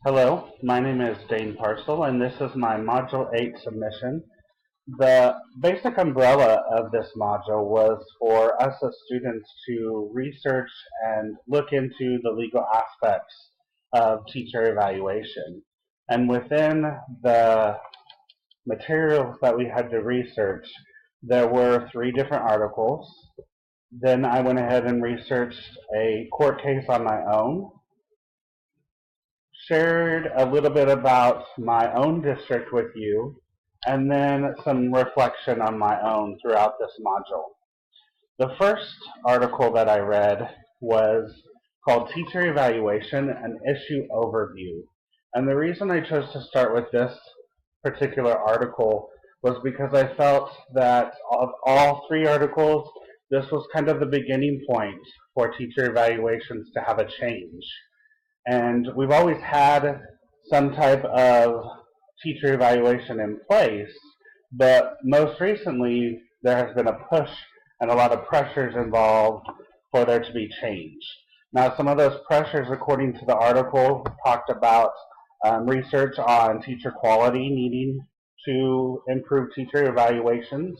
Hello, my name is Dane Parcel, and this is my Module 8 submission. The basic umbrella of this module was for us as students to research and look into the legal aspects of teacher evaluation. And within the materials that we had to research, there were 3 different articles. Then I went ahead and researched a court case on my own, shared a little bit about my own district with you, and then some reflection on my own throughout this module. The first article that I read was called Teacher Evaluation, an Issue Overview. And the reason I chose to start with this particular article was because I felt that of all 3 articles, this was kind of the beginning point for teacher evaluations to have a change. And we've always had some type of teacher evaluation in place, but most recently there has been a push and a lot of pressures involved for there to be change. Now, some of those pressures, according to the article, talked about research on teacher quality needing to improve teacher evaluations.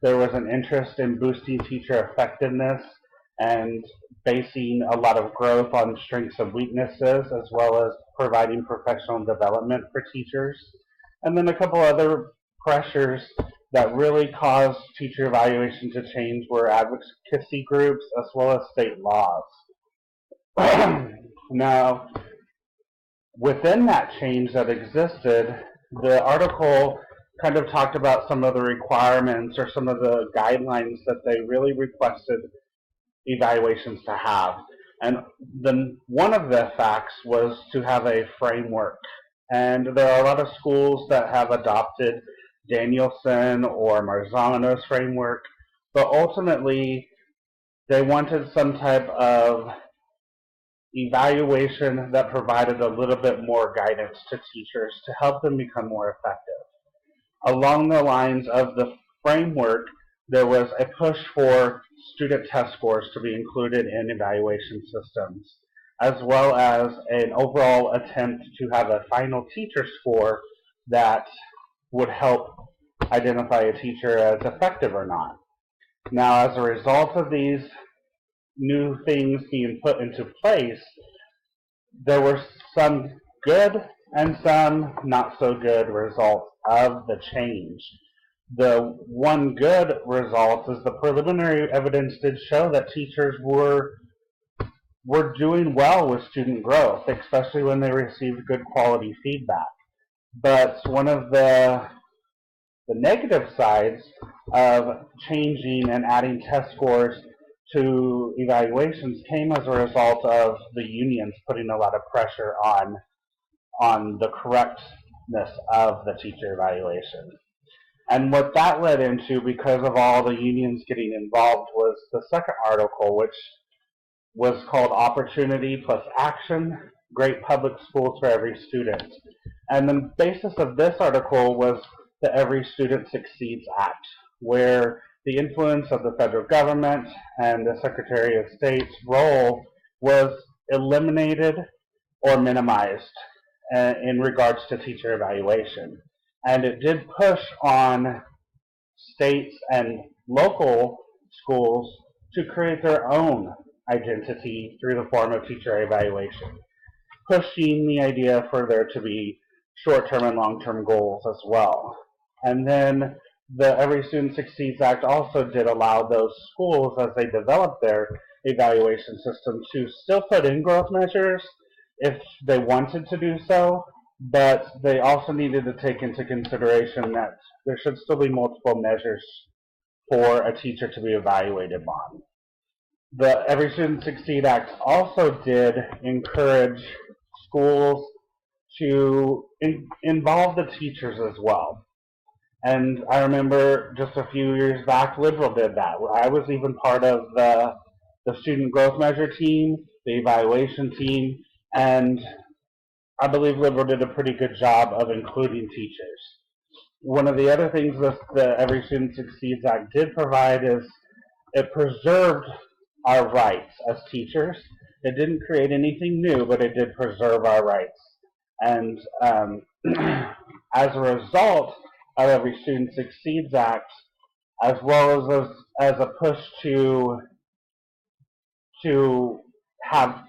There was an interest in boosting teacher effectiveness and basing a lot of growth on strengths and weaknesses, as well as providing professional development for teachers. And then a couple other pressures that really caused teacher evaluation to change were advocacy groups as well as state laws. Now, within that change that existed, the article kind of talked about some of the requirements or some of the guidelines that they really requested evaluations to have. And one of the facts was to have a framework. And there are a lot of schools that have adopted Danielson or Marzano's framework, but ultimately they wanted some type of evaluation that provided a little bit more guidance to teachers to help them become more effective. Along the lines of the framework, there was a push for student test scores to be included in evaluation systems, as well as an overall attempt to have a final teacher score that would help identify a teacher as effective or not. Now, as a result of these new things being put into place, there were some good and some not so good results of the change. The one good result is the preliminary evidence did show that teachers were doing well with student growth, especially when they received good quality feedback. But one of the negative sides of changing and adding test scores to evaluations came as a result of the unions putting a lot of pressure on the correctness of the teacher evaluation. And what that led into, because of all the unions getting involved, was the second article, which was called Opportunity Plus Action, Great Public Schools for Every Student. And the basis of this article was the Every Student Succeeds Act, where the influence of the federal government and the Secretary of State's role was eliminated or minimized in regards to teacher evaluation. And it did push on states and local schools to create their own identity through the form of teacher evaluation, pushing the idea for there to be short-term and long-term goals as well. And then the Every Student Succeeds Act also did allow those schools, as they developed their evaluation system, to still put in growth measures if they wanted to do so, but they also needed to take into consideration that there should still be multiple measures for a teacher to be evaluated on. The Every Student Succeed Act also did encourage schools to involve the teachers as well. And I remember just a few years back, Liberal did that. I was even part of the student growth measure team, the evaluation team, and I believe Liberal did a pretty good job of including teachers. One of the other things that the Every Student Succeeds Act did provide is it preserved our rights as teachers. It didn't create anything new, but it did preserve our rights. And as a result of Every Student Succeeds Act, as well as a push to have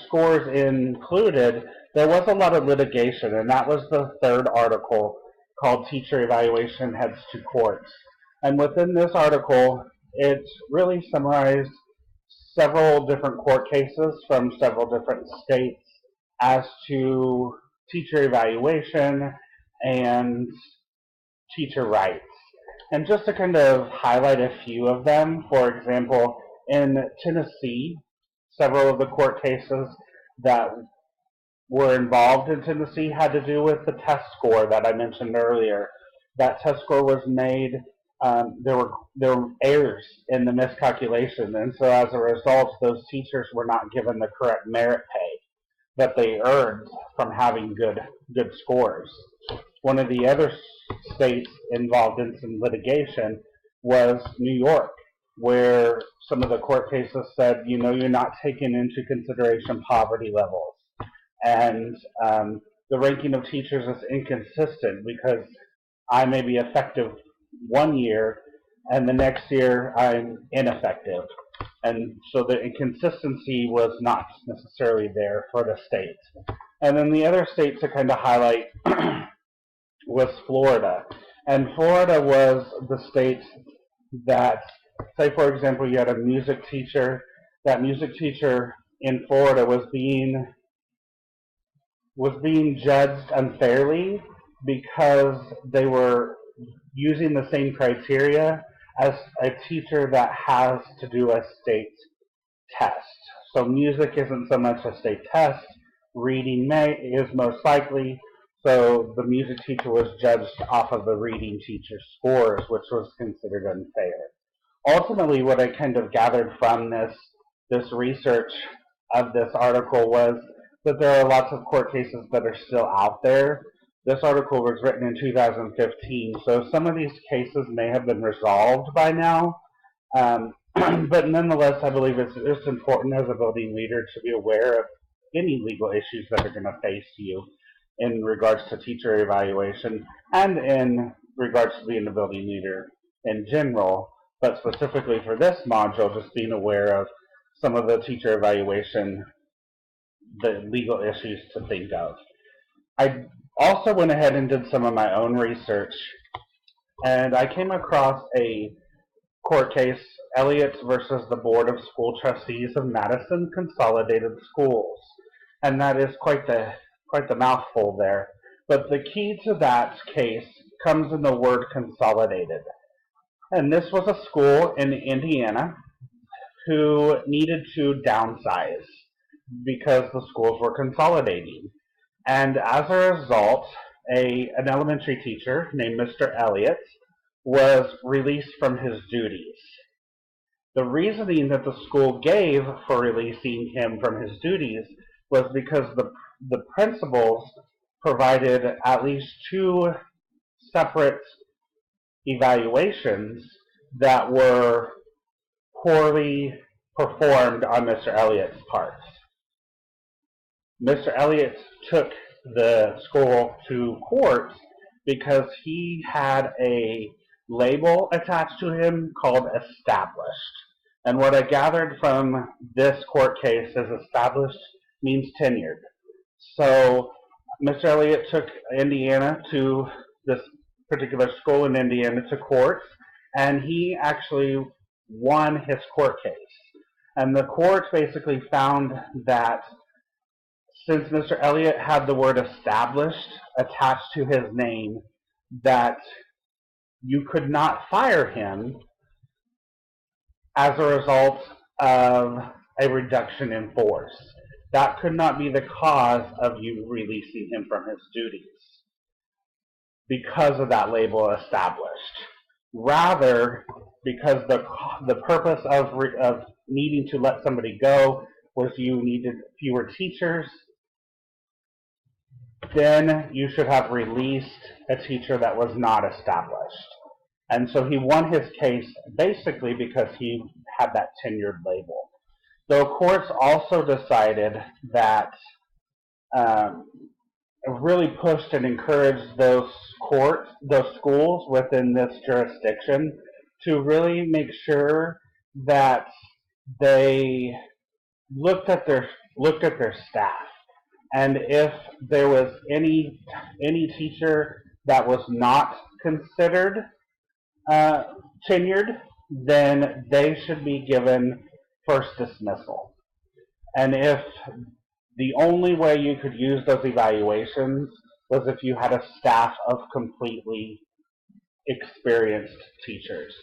scores included, there was a lot of litigation, and that was the third article, called Teacher Evaluation Heads to Courts. And within this article, it really summarized several different court cases from several different states as to teacher evaluation and teacher rights. And just to kind of highlight a few of them, for example, in Tennessee, several of the court cases that were involved in Tennessee had to do with the test score that I mentioned earlier. That test score was made, there were errors in the miscalculation, and so as a result, those teachers were not given the correct merit pay that they earned from having good scores. One of the other states involved in some litigation was New York, where some of the court cases said, you're not taking into consideration poverty levels. And the ranking of teachers is inconsistent because I may be effective one year and the next year I'm ineffective. And so the inconsistency was not necessarily there for the state. And then the other state to kind of highlight was Florida. And Florida was the state that, say for example, you had a music teacher. That music teacher in Florida was being judged unfairly because they were using the same criteria as a teacher that has to do a state test. So music isn't so much a state test. Reading is most likely. So the music teacher was judged off of the reading teacher's scores, which was considered unfair. Ultimately, what I kind of gathered from this research of this article was that there are lots of court cases that are still out there. This article was written in 2015, so some of these cases may have been resolved by now. But nonetheless, I believe it's important as a building leader to be aware of any legal issues that are going to face you in regards to teacher evaluation and in regards to being a building leader in general, but specifically for this module, just being aware of some of the teacher evaluation, the legal issues to think of. I also went ahead and did some of my own research, and I came across a court case, Elliott versus the Board of School Trustees of Madison Consolidated Schools. And that is quite the mouthful there. But the key to that case comes in the word consolidated. And this was a school in Indiana who needed to downsize because the schools were consolidating. And as a result, an elementary teacher named Mr. Elliott was released from his duties. The reasoning that the school gave for releasing him from his duties was because the principals provided at least 2 separate evaluations that were poorly performed on Mr. Elliott's part. Mr. Elliott took the school to court because he had a label attached to him called established. And what I gathered from this court case is established means tenured. So Mr. Elliott took Indiana to this particular school in Indiana to court, and he actually won his court case. And the court basically found that since Mr. Elliott had the word established attached to his name, that you could not fire him as a result of a reduction in force. That could not be the cause of you releasing him from his duties because of that label established. Rather, because the purpose of needing to let somebody go was you needed fewer teachers, then you should have released a teacher that was not established. And so he won his case basically because he had that tenured label. The courts also decided that really pushed and encouraged those schools within this jurisdiction to really make sure that they looked at their staff, and if there was any teacher that was not considered uh, tenured, then they should be given first dismissal. And if the only way you could use those evaluations was if you had a staff of completely experienced teachers,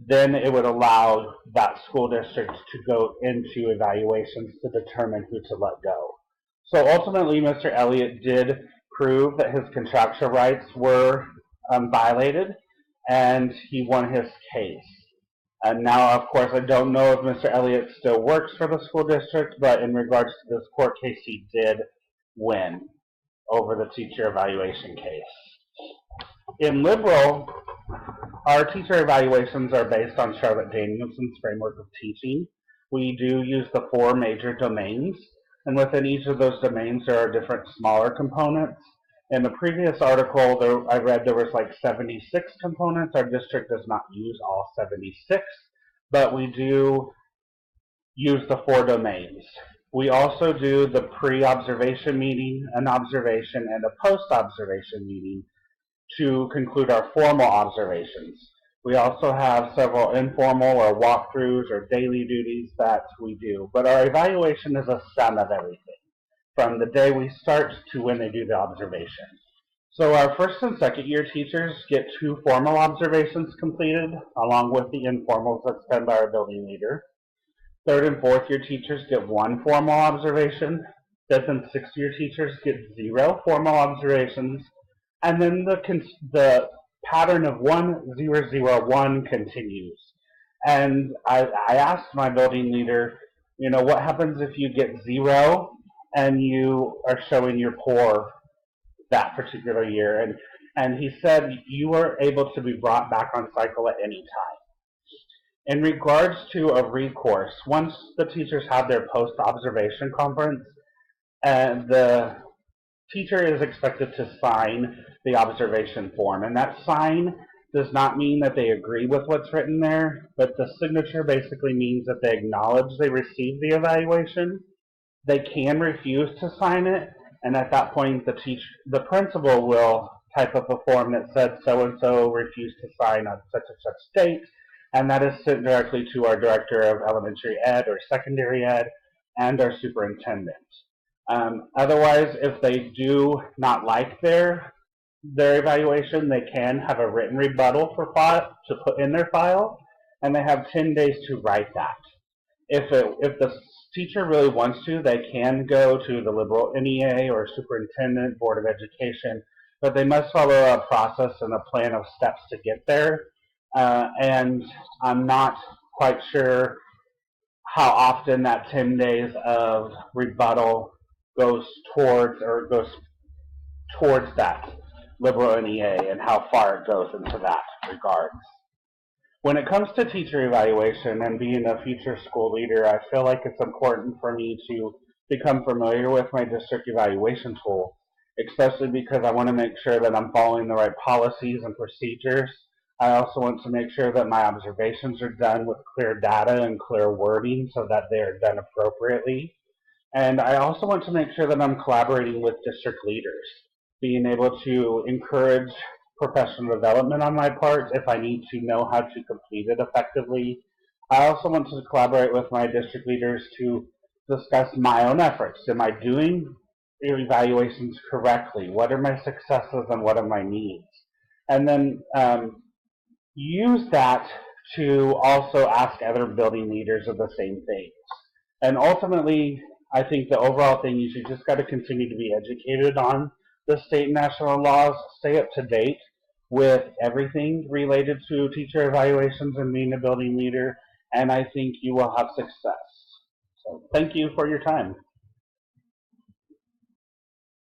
then it would allow that school district to go into evaluations to determine who to let go. So ultimately, Mr. Elliott did prove that his contractual rights were violated, and he won his case. And now, of course, I don't know if Mr. Elliott still works for the school district, but in regards to this court case, he did win over the teacher evaluation case. In Liberal, our teacher evaluations are based on Charlotte Danielson's framework of teaching. We do use the 4 major domains, and within each of those domains there are different smaller components. In the previous article, I read there was like 76 components. Our district does not use all 76, but we do use the 4 domains. We also do the pre-observation meeting, an observation, and a post-observation meeting to conclude our formal observations. We also have several informal or walkthroughs or daily duties that we do, but our evaluation is a sum of everything, from the day we start to when they do the observation. So our first and second year teachers get 2 formal observations completed, along with the informals that's done by our building leader. Third and fourth year teachers get 1 formal observation. Fifth and sixth year teachers get 0 formal observations. And then the pattern of 1-0-0-1 continues. And I asked my building leader, what happens if you get 0 and you are showing you're poor that particular year? And he said you are able to be brought back on cycle at any time. In regards to a recourse, once the teachers have their post-observation conference, the teacher is expected to sign the observation form, and that sign does not mean that they agree with what's written there, but the signature basically means that they acknowledge they received the evaluation. They can refuse to sign it, and at that point the principal will type up a form that said so-and-so refused to sign on such and such date, and that is sent directly to our director of elementary ed or secondary ed and our superintendent. Otherwise, if they do not like their evaluation, they can have a written rebuttal to put in their file, and they have 10 days to write that. If the teacher really wants to, they can go to the Liberal NEA or Superintendent, Board of Education, but they must follow a process and a plan of steps to get there. And I'm not quite sure how often that 10 days of rebuttal goes towards that Liberal NEA and how far it goes into that regards. When it comes to teacher evaluation and being a future school leader, I feel like it's important for me to become familiar with my district evaluation tool, especially because I want to make sure that I'm following the right policies and procedures. I also want to make sure that my observations are done with clear data and clear wording so that they are done appropriately. And I also want to make sure that I'm collaborating with district leaders, being able to encourage professional development on my part if I need to know how to complete it effectively. I also want to collaborate with my district leaders to discuss my own efforts. Am I doing evaluations correctly? What are my successes and what are my needs? And then use that to also ask other building leaders of the same things. And ultimately, I think the overall thing is you just got to continue to be educated on the state and national laws, stay up to date with everything related to teacher evaluations and being a building leader, and I think you will have success. So thank you for your time.